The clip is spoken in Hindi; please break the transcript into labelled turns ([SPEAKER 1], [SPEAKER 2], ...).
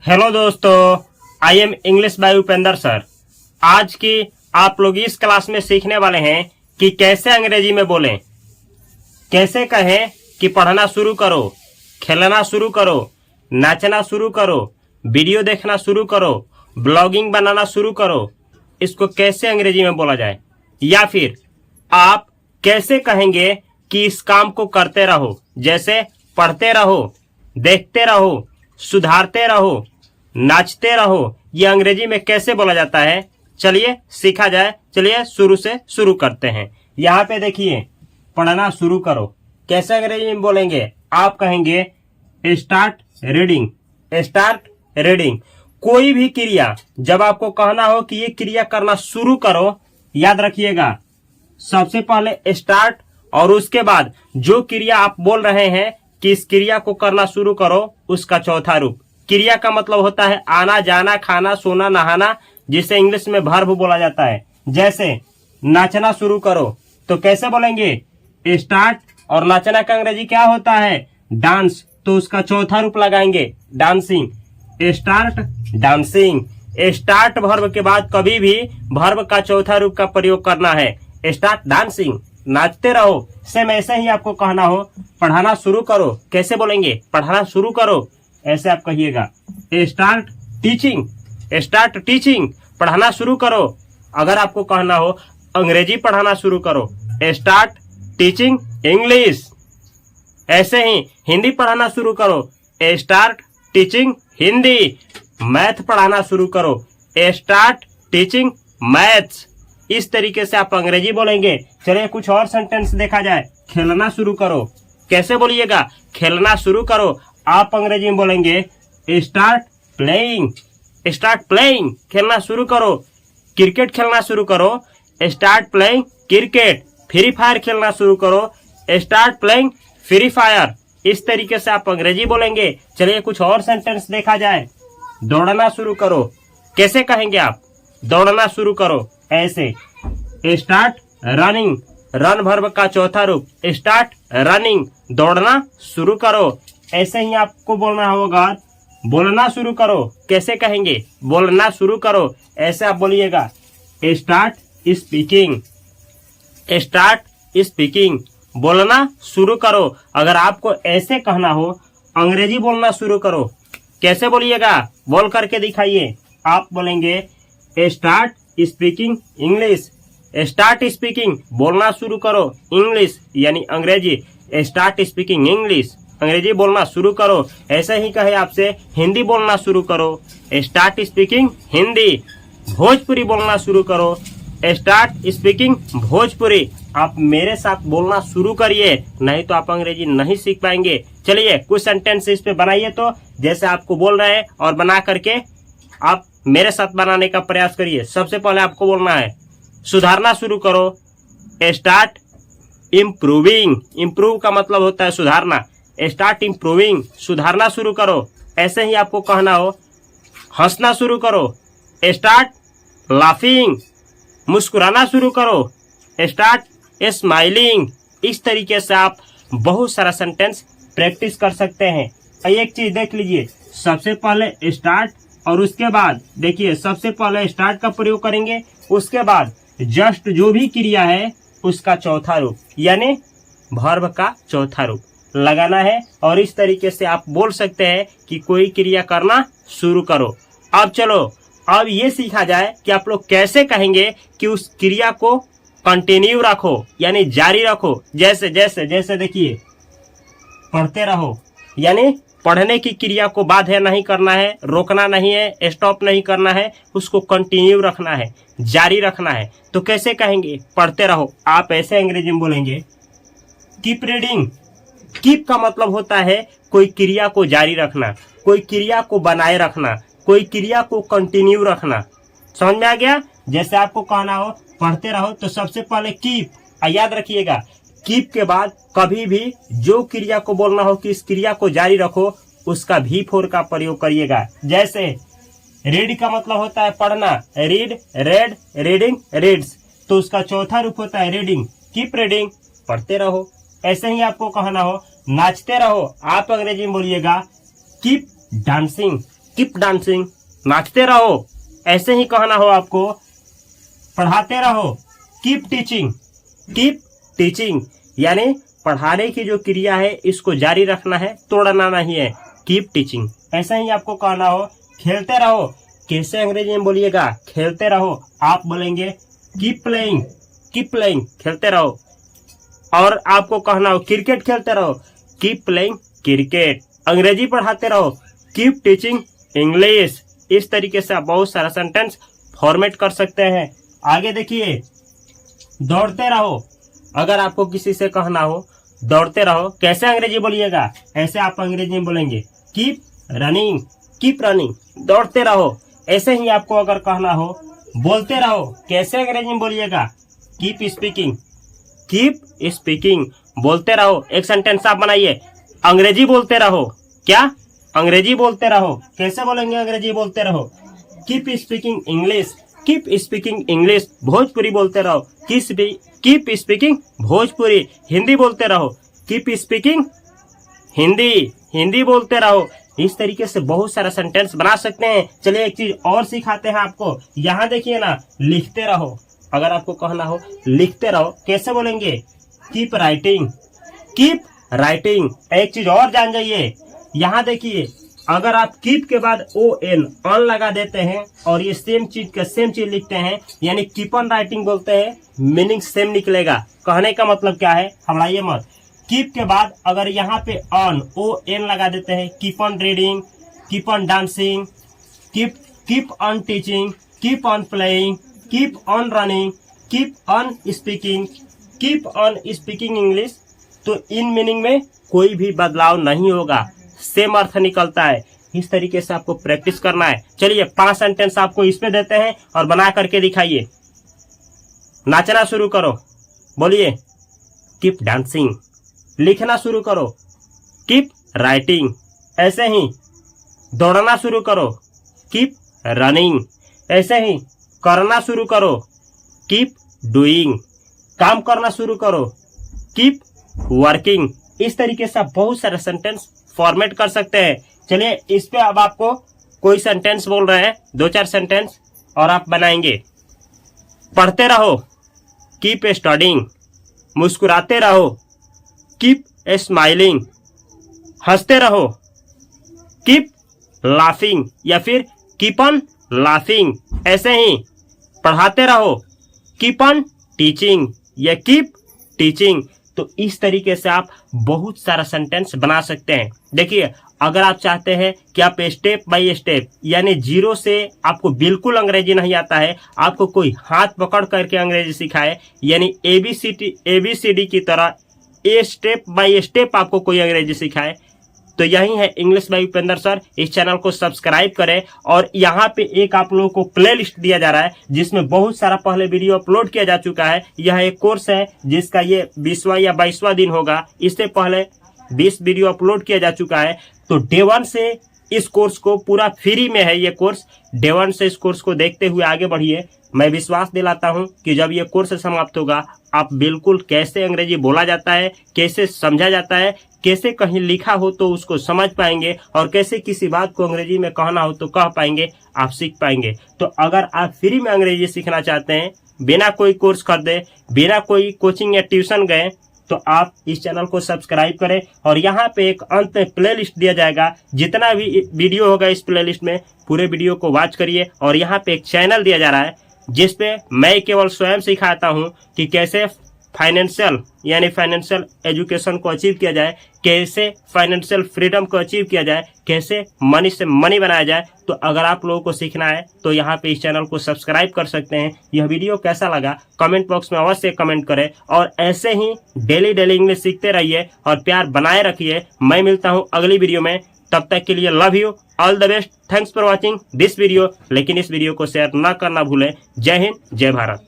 [SPEAKER 1] हेलो दोस्तों, I am English by Upendra sir. आज की आप लोग इस क्लास में सीखने वाले हैं कि कैसे अंग्रेजी में बोलें, कैसे कहें कि पढ़ना शुरू करो, खेलना शुरू करो, नाचना शुरू करो, वीडियो देखना शुरू करो, ब्लॉगिंग बनाना शुरू करो। इसको कैसे अंग्रेजी में बोला जाए, या फिर आप कैसे कहेंगे कि इस काम को करते रहो, जैसे पढ़ते रहो, देखते रहो, सुधारते रहो, नाचते रहो। ये अंग्रेजी में कैसे बोला जाता है, चलिए सीखा जाए। चलिए शुरू से शुरू करते हैं। यहाँ पे देखिए, पढ़ना शुरू करो कैसे अंग्रेजी में बोलेंगे। आप कहेंगे स्टार्ट रीडिंग। Start reading. कोई भी क्रिया जब आपको कहना हो कि ये क्रिया करना शुरू करो, याद रखिएगा सबसे पहले स्टार्ट और उसके बाद जो क्रिया आप बोल रहे हैं कि इस क्रिया को करना शुरू करो, उसका चौथा रूप। क्रिया का मतलब होता है आना जाना, खाना, सोना, नहाना, जिसे इंग्लिश में वर्ब बोला जाता है। जैसे नाचना शुरू करो तो कैसे बोलेंगे, स्टार्ट, और नाचना का अंग्रेजी क्या होता है, डांस, तो उसका चौथा रूप लगाएंगे dancing. Start dancing. Start verb के बाद कभी भी वर्ब का चौथा रूप का प्रयोग करना है। स्टार्ट डांसिंग, नाचते रहो। सेम ऐसे ही आपको कहना हो पढ़ाना शुरू करो, कैसे बोलेंगे, पढ़ाना शुरू करो, ऐसे आप कहिएगा स्टार्ट टीचिंग। स्टार्ट टीचिंग, पढ़ाना शुरू करो। अगर आपको कहना हो अंग्रेजी पढ़ाना शुरू करो, स्टार्ट टीचिंग इंग्लिश। ऐसे ही हिंदी पढ़ाना शुरू करो, स्टार्ट टीचिंग हिंदी। मैथ पढ़ाना शुरू करो, स्टार्ट टीचिंग मैथ्स। इस तरीके से आप अंग्रेजी बोलेंगे। चलिए कुछ और सेंटेंस देखा जाए। खेलना शुरू करो, कैसे बोलिएगा, खेलना शुरू करो। आप अंग्रेजी में बोलेंगे स्टार्ट प्लेइंग। स्टार्ट प्लेइंग, खेलना शुरू करो। क्रिकेट खेलना शुरू करो, start playing cricket. Free fire खेलना शुरू करो, स्टार्ट प्लेइंग फ्री फायर। इस तरीके से आप अंग्रेजी बोलेंगे। चलिए कुछ और सेंटेंस देखा जाए। दौड़ना शुरू करो, कैसे कहेंगे आप, दौड़ना शुरू करो, ऐसे स्टार्ट रनिंग। रन वर्ब का चौथा रूप, स्टार्ट रनिंग, दौड़ना शुरू करो। ऐसे ही आपको बोलना होगा बोलना शुरू करो, कैसे कहेंगे, बोलना शुरू करो, ऐसे आप बोलिएगा स्टार्ट स्पीकिंग। स्टार्ट स्पीकिंग, बोलना शुरू करो। अगर आपको ऐसे कहना हो अंग्रेजी बोलना शुरू करो, कैसे बोलिएगा, बोल करके दिखाइए। आप बोलेंगे start speaking English. Start speaking, बोलना शुरू करो, इंग्लिश यानी अंग्रेजी, स्टार्ट स्पीकिंग इंग्लिश, अंग्रेजी बोलना शुरू करो। ऐसे ही कहे आपसे हिंदी बोलना शुरू करो, स्टार्ट स्पीकिंग हिंदी। भोजपुरी बोलना शुरू करो, स्टार्ट स्पीकिंग भोजपुरी। आप मेरे साथ बोलना शुरू करिए, नहीं तो आप अंग्रेजी नहीं सीख पाएंगे। चलिए कुछ सेंटेंस इस पे बनाइए, तो जैसे आपको बोल रहे हैं, और बना करके आप मेरे साथ बनाने का प्रयास करिए। सबसे पहले आपको बोलना है सुधारना शुरू करो, स्टार्ट इम्प्रूविंग। इम्प्रूव का मतलब होता है सुधारना, स्टार्ट इम्प्रूविंग, सुधारना शुरू करो। ऐसे ही आपको कहना हो हंसना शुरू करो, स्टार्ट लाफिंग, मुस्कुराना शुरू करो, स्टार्ट स्माइलिंग। इस तरीके से आप बहुत सारा सेंटेंस प्रैक्टिस कर सकते हैं। एक चीज देख लीजिए, सबसे पहले स्टार्ट और उसके बाद देखिए, सबसे पहले स्टार्ट का प्रयोग करेंगे, उसके बाद जस्ट जो भी क्रिया है उसका चौथा रूप यानी वर्ब का चौथा रूप लगाना है। और इस तरीके से आप बोल सकते हैं कि कोई क्रिया करना शुरू करो। अब चलो, अब ये सीखा जाए कि आप लोग कैसे कहेंगे कि उस क्रिया को कंटिन्यू रखो यानी जारी रखो। जैसे जैसे जैसे देखिए, पढ़ते रहो यानी पढ़ने की क्रिया को बाध्य नहीं करना है, रोकना नहीं है, स्टॉप नहीं करना है, उसको कंटिन्यू रखना है, जारी रखना है। तो कैसे कहेंगे, पढ़ते रहो। आप ऐसे अंग्रेजी में बोलेंगे कीप रीडिंग। कीप का मतलब होता है कोई क्रिया को जारी रखना, कोई क्रिया को बनाए रखना, कोई क्रिया को कंटिन्यू रखना। समझ में आ गया। जैसे आपको कहना हो पढ़ते रहो, तो सबसे पहले कीप, याद रखिएगा कीप के बाद कभी भी जो क्रिया को बोलना हो कि इस क्रिया को जारी रखो, उसका V4 का प्रयोग करिएगा। जैसे रीड का मतलब होता है पढ़ना, रीड, रेड, रीडिंग, रीड्स, तो उसका चौथा रूप होता है रीडिंग। कीप रीडिंग, पढ़ते रहो। ऐसे ही आपको कहना हो नाचते रहो, आप अंग्रेजी में बोलिएगा कीप डांसिंग। कीप डांसिंग, नाचते रहो, ऐसे ही कहना हो आपको। पढ़ाते रहो, कीप टीचिंग, कीप टीचिंग यानी पढ़ाने की जो क्रिया है इसको जारी रखना है, तोड़ना नहीं है, कीप टीचिंग। ऐसा ही आपको कहना हो। खेलते रहो, कैसे अंग्रेजी में बोलिएगा, खेलते रहो, आप बोलेंगे कीप प्लेइंग, कीप प्लेइंग, खेलते रहो। और आपको कहना हो क्रिकेट खेलते रहो, कीप प्लेइंग क्रिकेट। अंग्रेजी पढ़ाते रहो, कीप टीचिंग इंग्लिश। इस तरीके से आप बहुत सारा सेंटेंस फॉर्मेट कर सकते हैं। आगे देखिए, दौड़ते रहो, अगर आपको किसी से कहना हो दौड़ते रहो, कैसे अंग्रेजी बोलिएगा, ऐसे आप अंग्रेजी में बोलेंगे कीप रनिंग, कीप रनिंग, दौड़ते रहो। ऐसे ही आपको अगर कहना हो बोलते रहो, कैसे अंग्रेजी में बोलिएगा, कीप स्पीकिंग, कीप स्पीकिंग, बोलते रहो। एक सेंटेंस आप बनाइए, अंग्रेजी बोलते रहो, क्या अंग्रेजी बोलते रहो, कैसे बोलेंगे अंग्रेजी बोलते रहो, keep speaking English, keep speaking English. Bhojpuri बोलते रहो, कीप स्पीकिंग भोजपुरी। हिंदी बोलते रहो, कीप स्पीकिंग हिंदी, हिंदी बोलते रहो। इस तरीके से बहुत सारा सेंटेंस बना सकते हैं। चलिए एक चीज और सिखाते हैं आपको। यहाँ देखिए ना, लिखते रहो, अगर आपको कहना हो लिखते रहो, कैसे बोलेंगे, कीप राइटिंग, कीप राइटिंग। एक चीज और जान जाइए, यहाँ देखिए, अगर आप कीप के बाद ऑन लगा देते हैं और ये सेम चीज लिखते हैं, यानी कीप ऑन राइटिंग बोलते हैं, मीनिंग सेम निकलेगा। कहने का मतलब क्या है, हमारा मत, कीप के बाद अगर यहाँ पे ON लगा देते हैं, keep on reading, keep on dancing, keep on teaching, keep on playing, keep on running, keep on speaking English, तो इन मीनिंग में कोई भी बदलाव नहीं होगा, सेम अर्थ निकलता है। इस तरीके से आपको प्रैक्टिस करना है। चलिए 5 सेंटेंस आपको इस पे देते हैं और बना करके दिखाइए। नाचना शुरू करो, बोलिए कीप डांसिंग। लिखना शुरू करो, कीप राइटिंग। ऐसे ही दौड़ना शुरू करो, कीप रनिंग। ऐसे ही करना शुरू करो, कीप डूइंग। काम करना शुरू करो, कीप वर्किंग। इस तरीके से आप बहुत सारे सेंटेंस फॉर्मेट कर सकते हैं। चलिए इस पे अब आपको कोई सेंटेंस बोल रहे हैं, 2-4 सेंटेंस और आप बनाएंगे। पढ़ते रहो, कीप स्टडिंग। मुस्कुराते रहो, कीप स्माइलिंग। हंसते रहो, कीप लाफिंग या फिर कीप ऑन लाफिंग। ऐसे ही पढ़ाते रहो, कीप ऑन टीचिंग या कीप टीचिंग। तो इस तरीके से आप बहुत सारा सेंटेंस बना सकते हैं। देखिए, अगर आप चाहते हैं कि आप स्टेप बाय स्टेप, यानी जीरो से आपको बिल्कुल अंग्रेजी नहीं आता है, आपको कोई हाथ पकड़ करके अंग्रेजी सिखाए, यानी ABCD की तरह स्टेप बाय स्टेप आपको कोई अंग्रेजी सिखाए, तो यही है इंग्लिश बाय उपेंद्र सर। इस चैनल को सब्सक्राइब करें। और यहाँ पे एक आप लोगों को प्ले लिस्ट दिया जा रहा है जिसमें बहुत सारा पहले वीडियो अपलोड किया जा चुका है। यह एक कोर्स है जिसका ये 20वां या 22वां दिन होगा। इससे पहले 20 वीडियो अपलोड किया जा चुका है। तो डे 1 से इस कोर्स को पूरा फ्री में है ये कोर्स। डे 1 से इस कोर्स को देखते हुए आगे बढ़िए। मैं विश्वास दिलाता हूं कि जब ये कोर्स समाप्त होगा, आप बिल्कुल कैसे अंग्रेजी बोला जाता है, कैसे समझा जाता है, कैसे कहीं लिखा हो तो उसको समझ पाएंगे, और कैसे किसी बात को अंग्रेजी में कहना हो तो कह पाएंगे, आप सीख पाएंगे। तो अगर आप फ्री में अंग्रेजी सीखना चाहते हैं, बिना कोई कोर्स खरीदे, बिना कोई कोचिंग या ट्यूशन गए, तो आप इस चैनल को सब्सक्राइब करें। और यहाँ पे एक अंत में प्ले लिस्ट दिया जाएगा, जितना भी वीडियो होगा इस प्ले लिस्ट में पूरे वीडियो को वॉच करिए। और यहाँ पे एक चैनल दिया जा रहा है जिसपे मैं केवल स्वयं सिखाता हूँ कि कैसे फाइनेंशियल एजुकेशन को अचीव किया जाए, कैसे फाइनेंशियल फ्रीडम को अचीव किया जाए, कैसे मनी से मनी बनाया जाए। तो अगर आप लोगों को सीखना है तो यहाँ पे इस चैनल को सब्सक्राइब कर सकते हैं। यह वीडियो कैसा लगा कमेंट बॉक्स में अवश्य कमेंट करें, और ऐसे ही डेली इंग्लिश सीखते रहिए और प्यार बनाए रखिए। मैं मिलता हूँ अगली वीडियो में, तब तक के लिए love you, all the best, thanks for watching this video. लेकिन इस वीडियो को शेयर न करना भूलें। जय हिंद, जय भारत।